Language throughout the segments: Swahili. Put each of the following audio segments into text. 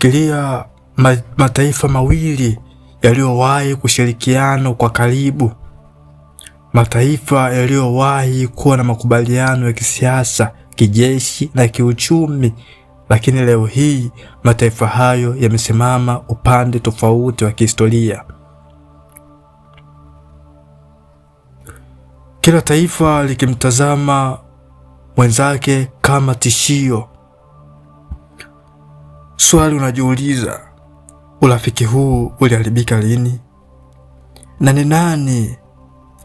Fikiria mataifa mawili yaliyowahi kushirikiana kwa karibu, mataifa yaliyowahi kuwa na makubaliano ya kisiasa, kijeshi na kiuchumi, lakini leo hii mataifa hayo yamesimama upande tofauti wa kihistoria. Kila taifa likimtazama mwenzake kama tishio. Swali unajiuliza, urafiki huu uliharibika lini? Na ni nani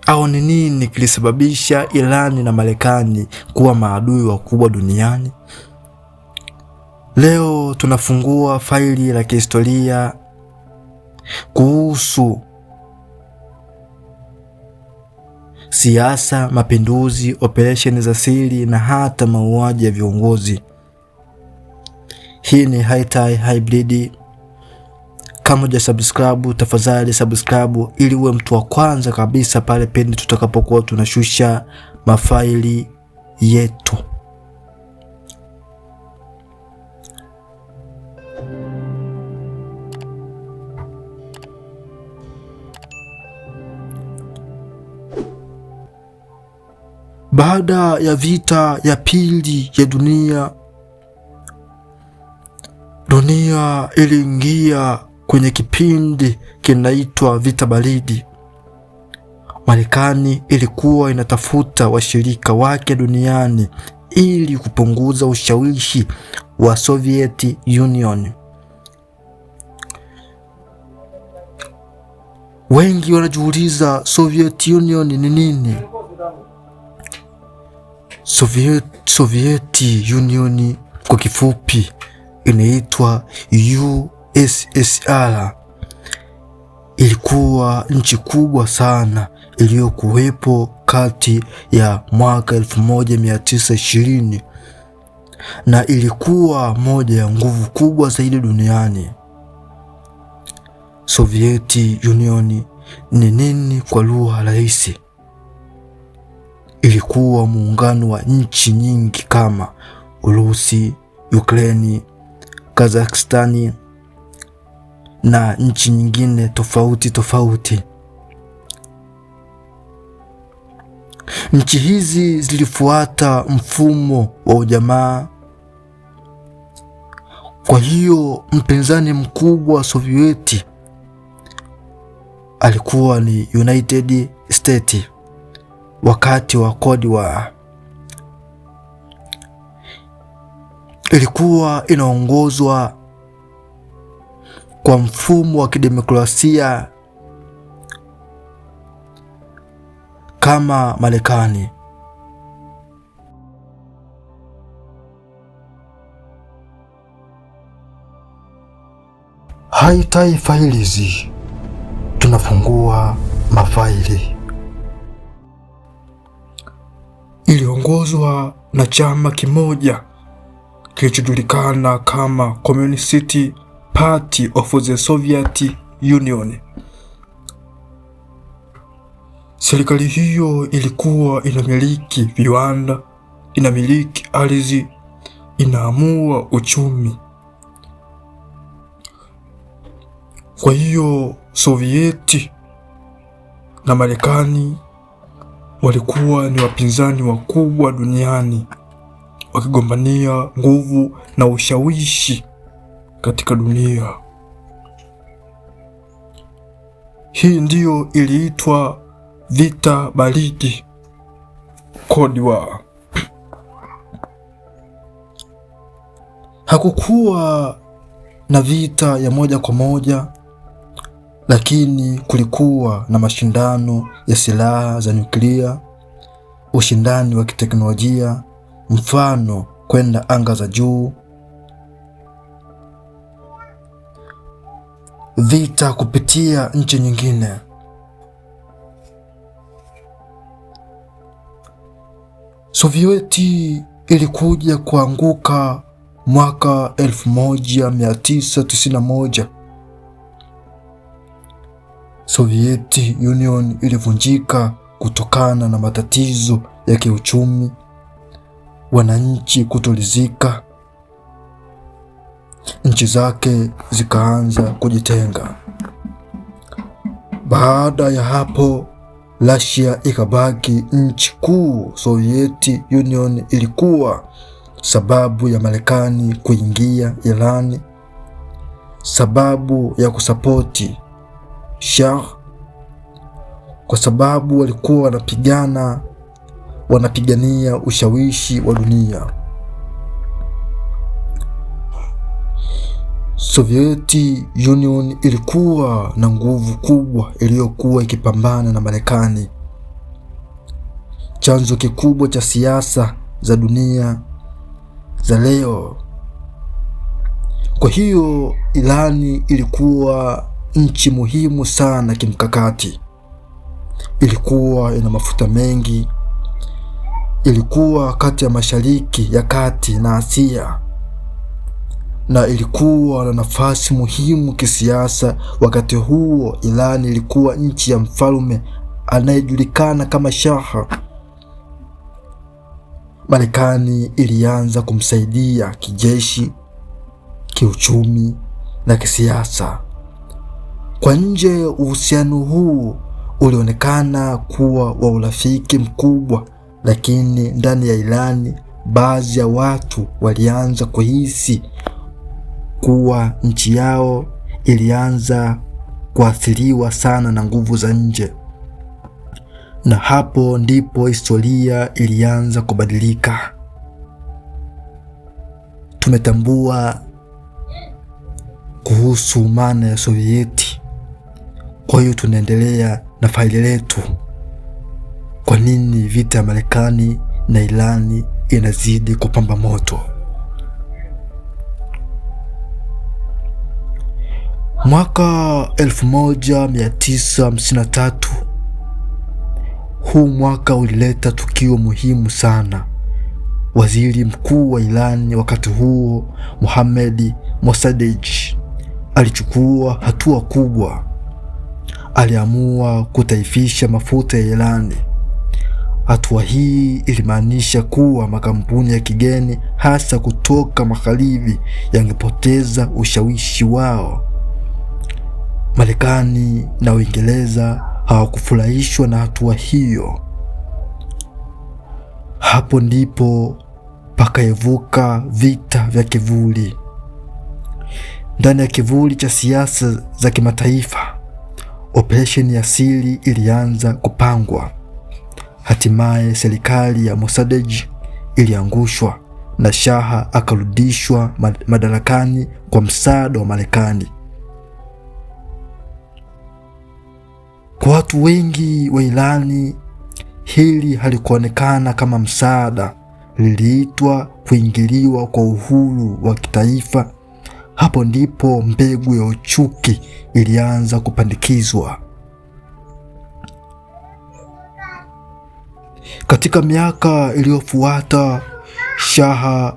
au ni nini kilisababisha Irani na Marekani kuwa maadui wakubwa duniani? Leo tunafungua faili la kihistoria kuhusu siasa, mapinduzi, operesheni za siri na hata mauaji ya viongozi. Hii ni Haitai Hybrid. Kama hujasubscribe, tafadhali subscribe ili uwe mtu wa kwanza kabisa pale pindi tutakapokuwa tunashusha mafaili yetu. Baada ya vita ya pili ya dunia iliingia kwenye kipindi kinaitwa vita baridi. Marekani ilikuwa inatafuta washirika wake duniani ili kupunguza ushawishi wa Soviet Union. Wengi wanajiuliza Soviet Union ni nini? Soviet Union kwa kifupi inaitwa USSR. Ilikuwa nchi kubwa sana iliyokuwepo kati ya mwaka 1920 na ilikuwa moja ya nguvu kubwa zaidi duniani. Soviet Union ni nini kwa lugha rahisi? Ilikuwa muungano wa nchi nyingi kama Urusi, Ukraine, Kazakhstani na nchi nyingine tofauti. Nchi hizi zilifuata mfumo wa ujamaa. Kwa hiyo mpinzani mkubwa wa Sovieti alikuwa ni United States wakati wa Cold War. Ilikuwa inaongozwa kwa mfumo wa kidemokrasia kama Marekani. Haitai Files, tunafungua mafaili. Iliongozwa na chama kimoja kilichojulikana kama Communist Party of the Soviet Union. Serikali hiyo ilikuwa inamiliki viwanda, inamiliki ardhi, inaamua uchumi. Kwa hiyo Sovieti na Marekani walikuwa ni wapinzani wakubwa duniani, wakigombania nguvu na ushawishi katika dunia. Hii ndiyo iliitwa vita baridi, Cold War. Hakukuwa na vita ya moja kwa moja, lakini kulikuwa na mashindano ya silaha za nyuklia, ushindani wa kiteknolojia, mfano kwenda anga za juu, vita kupitia nchi nyingine. Sovieti ilikuja kuanguka mwaka 1991. Soviet Union ilivunjika kutokana na matatizo ya kiuchumi, wananchi kutoridhika. Nchi nchi zake zikaanza kujitenga. Baada ya hapo, Russia ikabaki nchi kuu. Soviet Union ilikuwa sababu ya Marekani kuingia Irani, sababu ya kusapoti Shah, kwa sababu walikuwa wanapigania ushawishi wa dunia. Soviet Union ilikuwa na nguvu kubwa iliyokuwa ikipambana na Marekani, chanzo kikubwa cha siasa za dunia za leo. Kwa hiyo Irani ilikuwa nchi muhimu sana kimkakati. Ilikuwa ina mafuta mengi, ilikuwa kati ya Mashariki ya Kati na Asia, na ilikuwa na nafasi muhimu kisiasa. Wakati huo Irani ilikuwa nchi ya mfalme anayejulikana kama Shah. Marekani ilianza kumsaidia kijeshi, kiuchumi na kisiasa. Kwa nje, uhusiano huu ulionekana kuwa wa urafiki mkubwa, lakini ndani ya Irani baadhi ya watu walianza kuhisi kuwa nchi yao ilianza kuathiriwa sana na nguvu za nje. Na hapo ndipo historia ilianza kubadilika. Tumetambua kuhusu maana ya Sovieti. Kwa hiyo tunaendelea na faili letu. Kwa nini vita ya Marekani na Irani inazidi kupamba moto? Mwaka 1953, huu mwaka ulileta tukio muhimu sana. Waziri mkuu wa Irani wakati huo, Mohammad Mossadegh, alichukua hatua kubwa. Aliamua kutaifisha mafuta ya Irani. Hatua hii ilimaanisha kuwa makampuni ya kigeni hasa kutoka magharibi yangepoteza ushawishi wao. Marekani na Uingereza hawakufurahishwa na hatua hiyo. Hapo ndipo pakaivuka vita vya kivuli. Ndani ya kivuli cha siasa za kimataifa, operesheni ya siri ilianza kupangwa. Hatimaye serikali ya Mossadegh iliangushwa na Shah akarudishwa madarakani kwa msaada wa Marekani. Kwa watu wengi wa Irani, hili halikuonekana kama msaada, liliitwa kuingiliwa kwa uhuru wa kitaifa. Hapo ndipo mbegu ya uchuki ilianza kupandikizwa. Katika miaka iliyofuata, Shah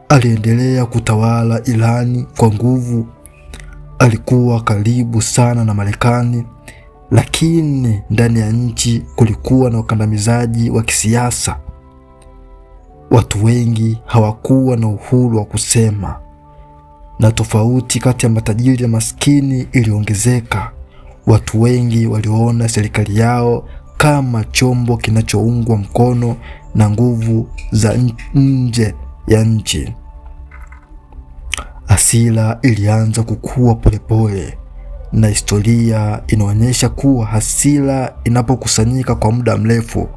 aliendelea kutawala Irani kwa nguvu. Alikuwa karibu sana na Marekani, lakini ndani ya nchi kulikuwa na ukandamizaji wa kisiasa. Watu wengi hawakuwa na uhuru wa kusema, na tofauti kati ya matajiri na maskini iliongezeka. Watu wengi waliona serikali yao kama chombo kinachoungwa mkono na nguvu za nje ya nchi. Hasira ilianza kukua polepole, na historia inaonyesha kuwa hasira inapokusanyika kwa muda mrefu,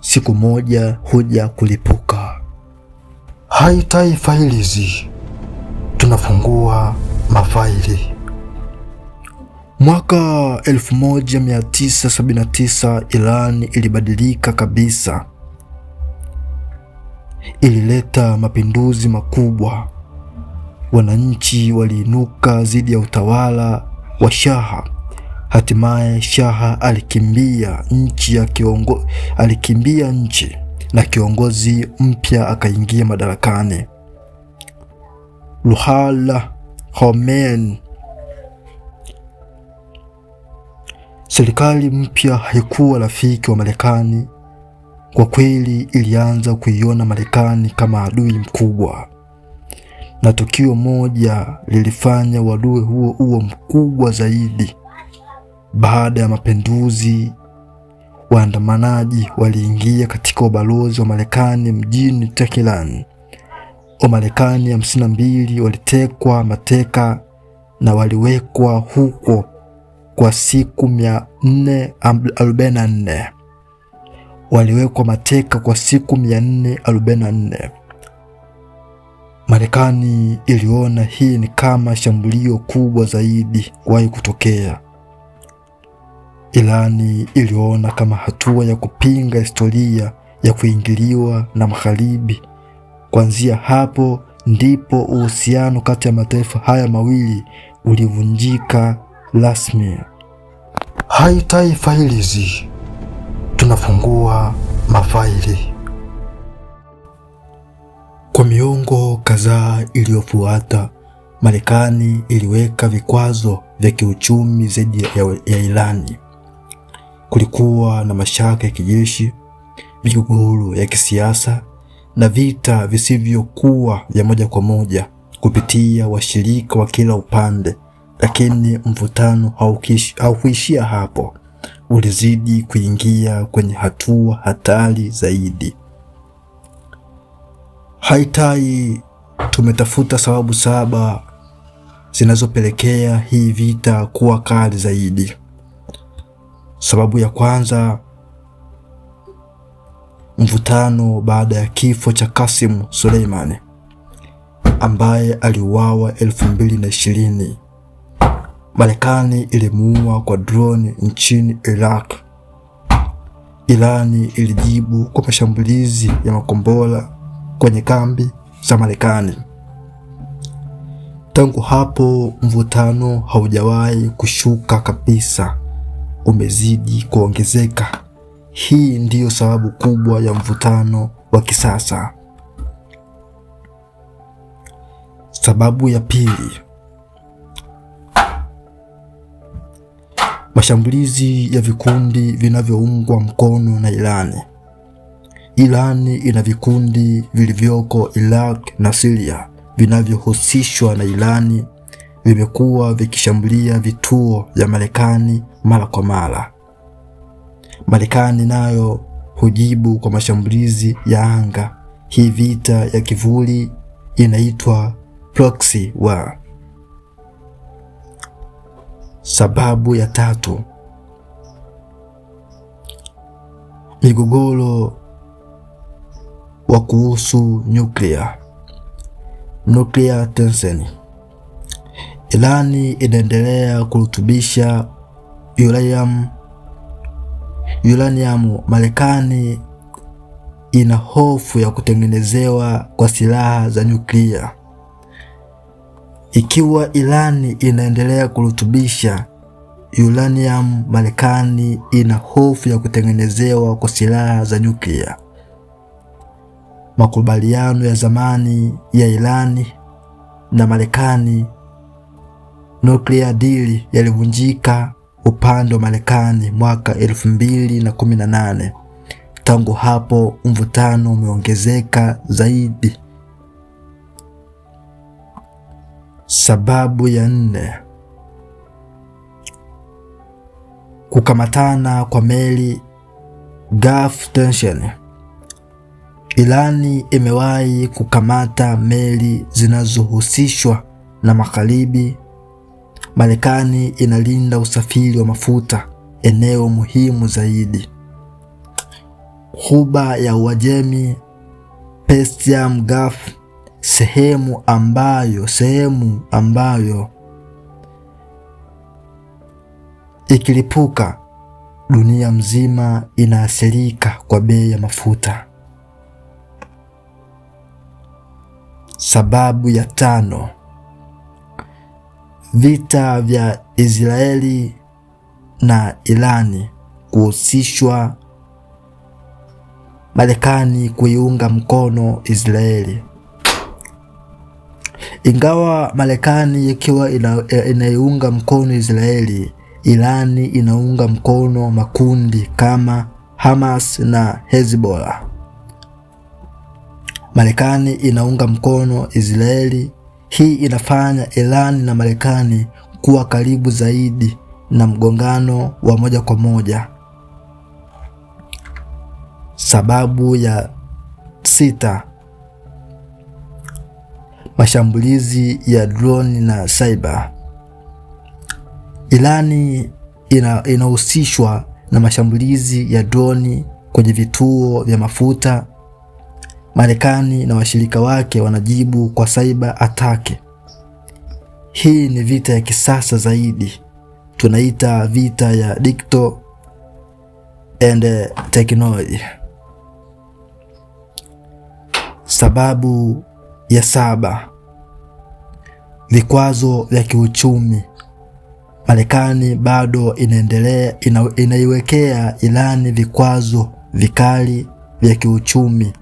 siku moja huja kulipuka. Haitai Files, tunafungua mafaili. Mwaka 1979 Iran ilibadilika kabisa. Ilileta mapinduzi makubwa. Wananchi waliinuka dhidi ya utawala wa Shah. Hatimaye Shah alikimbia nchi na kiongozi mpya akaingia madarakani, Ruhollah Khomeini. Serikali mpya haikuwa rafiki wa Marekani. Kwa kweli ilianza kuiona Marekani kama adui mkubwa. na tukio moja lilifanya uadui huo uwe mkubwa zaidi. Baada ya mapinduzi, waandamanaji waliingia katika ubalozi wa Marekani mjini Tehran. Wamarekani 52 walitekwa mateka na waliwekwa huko kwa siku 444. Waliwekwa mateka kwa siku 444. Marekani iliona hii ni kama shambulio kubwa zaidi kuwahi kutokea. Irani iliona kama hatua ya kupinga historia ya kuingiliwa na Magharibi. Kuanzia hapo ndipo uhusiano kati ya mataifa haya mawili ulivunjika rasmi. High-Tide Files, tunafungua mafaili. Kwa miongo kadhaa iliyofuata, Marekani iliweka vikwazo vya kiuchumi dhidi ya Irani. Kulikuwa na mashaka ya kijeshi, migogoro ya kisiasa na vita visivyokuwa vya moja kwa moja kupitia washirika wa kila upande. Lakini mvutano haukuishia hapo, ulizidi kuingia kwenye hatua hatari zaidi. High-Tide tumetafuta sababu 7 zinazopelekea hii vita kuwa kali zaidi. Sababu ya kwanza, mvutano baada ya kifo cha Qasem Soleimani ambaye aliuawa 2020. Marekani ilimuua kwa drone nchini Iraq. Irani ilijibu kwa mashambulizi ya makombora kwenye kambi za Marekani. Tangu hapo mvutano haujawahi kushuka kabisa, umezidi kuongezeka. Hii ndiyo sababu kubwa ya mvutano wa kisasa. Sababu ya pili, mashambulizi ya vikundi vinavyoungwa mkono na Irani. Irani ina vikundi vilivyoko Iraq na Syria vinavyohusishwa na Irani, vimekuwa vikishambulia vituo vya Marekani mara kwa mara. Marekani nayo hujibu kwa mashambulizi ya anga. Hii vita ya kivuli inaitwa proxy war. Sababu ya tatu, migogoro wa kuhusu nuclear tension. Irani inaendelea kurutubisha uranium. Marekani ina hofu ya kutengenezewa kwa silaha za nyuklia. Ikiwa Irani inaendelea kurutubisha uranium, Marekani ina hofu ya kutengenezewa kwa silaha za nyuklia. Makubaliano ya zamani ya Irani na Marekani, nuclear deal, yalivunjika upande wa Marekani mwaka 2018. Tangu hapo mvutano umeongezeka zaidi. Sababu ya 4, kukamatana kwa meli, Gulf tension. Irani imewahi kukamata meli zinazohusishwa na Magharibi. Marekani inalinda usafiri wa mafuta, eneo muhimu zaidi. Ghuba ya Uajemi, Persian Gulf, sehemu ambayo ikilipuka dunia mzima inaathirika kwa bei ya mafuta. Sababu ya 5, vita vya Israeli na Irani kuhusishwa. Marekani kuiunga mkono Israeli. Ingawa Marekani ikiwa inaiunga mkono Israeli, Irani inaunga mkono makundi kama Hamas na Hezbollah. Marekani inaunga mkono Israeli Hii inafanya Iran na Marekani kuwa karibu zaidi na mgongano wa moja kwa moja. Sababu ya 6, mashambulizi ya drone na cyber. Irani inahusishwa na mashambulizi ya droni kwenye vituo vya mafuta. Marekani na washirika wake wanajibu kwa cyber attack. Hii ni vita ya kisasa zaidi, tunaita vita ya digital and technology. Sababu ya 7, vikwazo vya kiuchumi. Marekani bado inaiwekea Irani vikwazo vikali vya kiuchumi,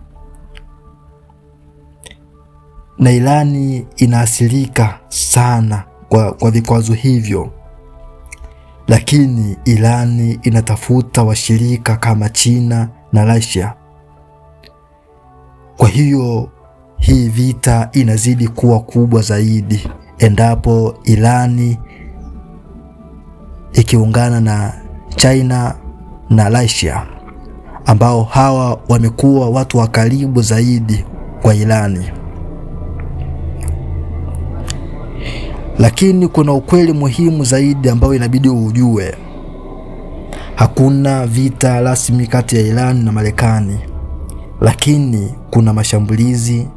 na Irani inaathirika sana kwa vikwazo hivyo, lakini Irani inatafuta washirika kama China na Russia. Kwa hiyo hii vita inazidi kuwa kubwa zaidi endapo Irani ikiungana na China na Russia, ambao hawa wamekuwa watu wa karibu zaidi kwa Irani. Lakini kuna ukweli muhimu zaidi ambao inabidi ujue. Hakuna vita rasmi kati ya Iran na Marekani, lakini kuna mashambulizi,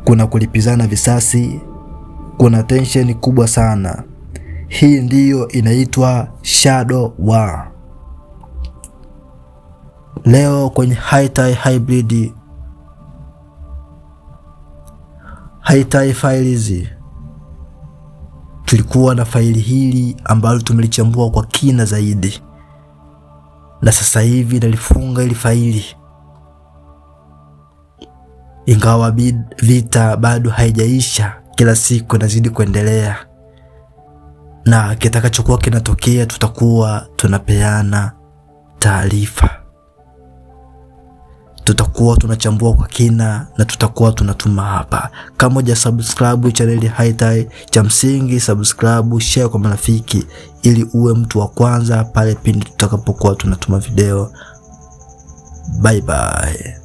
kuna kulipizana visasi, kuna tension kubwa sana. Hii ndiyo inaitwa shadow war. Leo kwenye Hightai Files tulikuwa na faili hili ambalo tumelichambua kwa kina zaidi, na sasa hivi nalifunga ili faili. Ingawa vita bado haijaisha, kila siku inazidi kuendelea, na kitakachokuwa kinatokea tutakuwa tunapeana taarifa, tutakuwa tunachambua kwa kina na tutakuwa tunatuma hapa. Kama hujasubscribe channel Hightai, cha msingi subscribe, share kwa marafiki ili uwe mtu wa kwanza pale pindi tutakapokuwa tunatuma video. Bye bye.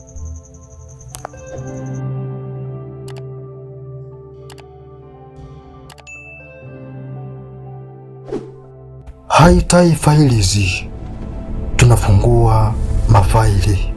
Hightai Files, tunafungua mafaili.